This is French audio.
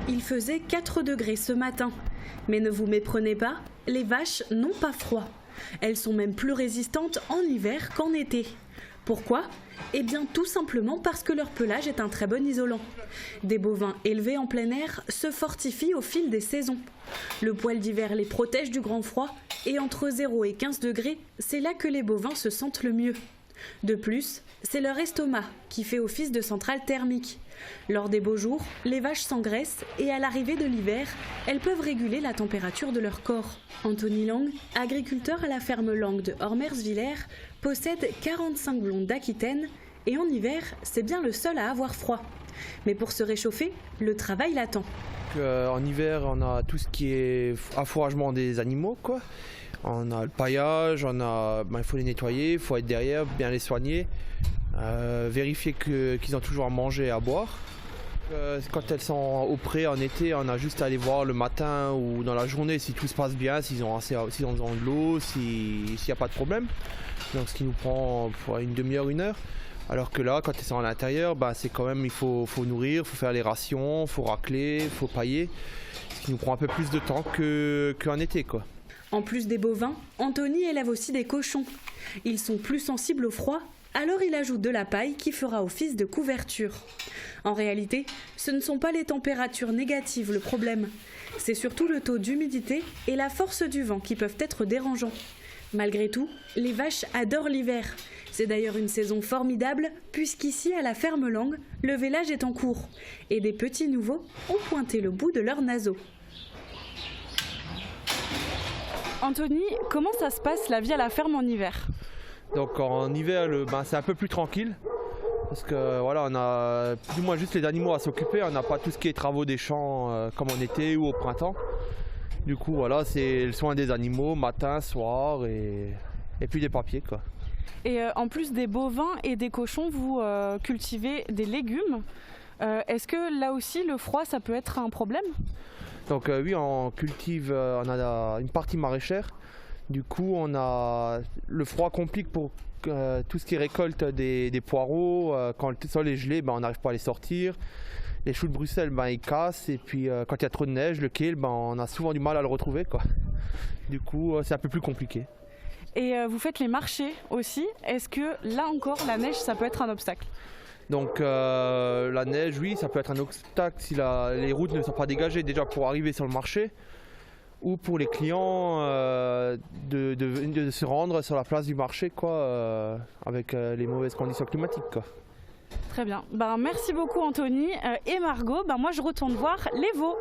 Il faisait 4 degrés ce matin. Mais ne vous méprenez pas, les vaches n'ont pas froid. Elles sont même plus résistantes en hiver qu'en été. Pourquoi ? Eh bien tout simplement parce que leur pelage est un très bon isolant. Des bovins élevés en plein air se fortifient au fil des saisons. Le poil d'hiver les protège du grand froid et entre 0 et 15 degrés, c'est là que les bovins se sentent le mieux. De plus, c'est leur estomac qui fait office de centrale thermique. Lors des beaux jours, les vaches s'engraissent et à l'arrivée de l'hiver, elles peuvent réguler la température de leur corps. Anthony Lang, agriculteur à la ferme Lang de Hormersvillers, possède 45 blondes d'Aquitaine et en hiver, c'est bien le seul à avoir froid. Mais pour se réchauffer, le travail l'attend. En hiver, on a tout ce qui est affouragement des animaux, quoi. On a le paillage, il faut les nettoyer, il faut être derrière, bien les soigner, vérifier qu'ils ont toujours à manger et à boire. Quand elles sont au pré en été, on a juste à aller voir le matin ou dans la journée si tout se passe bien, s'ils ont de l'eau, s'il n'y a pas de problème. Donc ce qui nous prend une demi-heure, 1 heure. Alors que là, quand elles sont à l'intérieur, c'est quand même, il faut nourrir, il faut faire les rations, il faut racler, il faut pailler. Ce qui nous prend un peu plus de temps qu'en été, quoi. En plus des bovins, Anthony élève aussi des cochons. Ils sont plus sensibles au froid, alors il ajoute de la paille qui fera office de couverture. En réalité, ce ne sont pas les températures négatives le problème. C'est surtout le taux d'humidité et la force du vent qui peuvent être dérangeants. Malgré tout, les vaches adorent l'hiver. C'est d'ailleurs une saison formidable puisqu'ici à la ferme Lang, le vélage est en cours et des petits nouveaux ont pointé le bout de leurs naseaux. Anthony, comment ça se passe la vie à la ferme en hiver ? Donc en hiver, c'est un peu plus tranquille parce que voilà, on a plus ou moins juste les animaux à s'occuper. On n'a pas tout ce qui est travaux des champs comme en été ou au printemps. Du coup, voilà, c'est le soin des animaux, matin, soir et puis des papiers, quoi. Et en plus des bovins et des cochons, vous cultivez des légumes. Est-ce que là aussi le froid, ça peut être un problème ? Donc oui, on cultive, on a une partie maraîchère. Du coup, le froid complique pour tout ce qui récolte des poireaux. Quand le sol est gelé, on n'arrive pas à les sortir. Les choux de Bruxelles, ils cassent. Et puis quand il y a trop de neige, le kale, on a souvent du mal à le retrouver, quoi. Du coup, c'est un peu plus compliqué. Et vous faites les marchés aussi. Est-ce que là encore, la neige, ça peut être un obstacle ? Donc la neige, oui, ça peut être un obstacle si les routes ne sont pas dégagées déjà pour arriver sur le marché ou pour les clients de se rendre sur la place du marché, quoi, avec les mauvaises conditions climatiques, quoi. Très bien. Merci beaucoup Anthony et Margot. Moi je retourne voir les veaux.